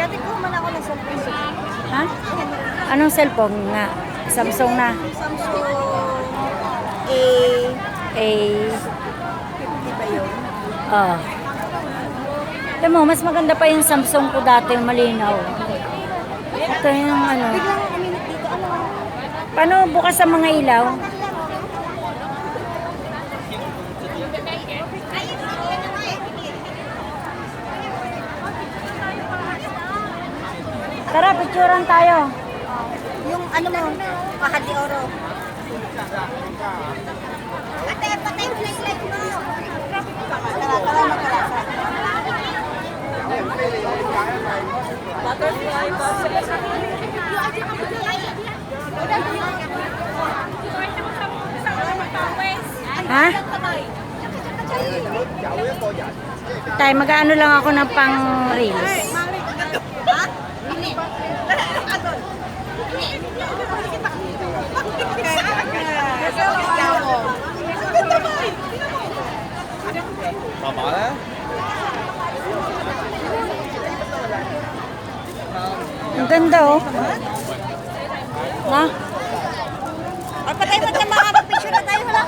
Pwede ko man ako ng cellphone. Ha? Anong cellphone nga? Samsung na. Samsung Eh, A50 ba yun? oh. Alam mo, mas maganda pa yung Samsung ko dati, yung malinaw. Ito yung ano. Biglang uminit dito. Ano? Paano bukas ang mga ilaw? Tara, picturean tayo. Yung ano mo, Kahadi Oro. Ate, patay yung flashlight mo. Tara, tara, magkalasa. Butterfly ba? Ha? Tay, mag-ano lang ako ng pang reels. Ang ganda oh. Na? Ay, patay mo na mga picture na tayo. Wala.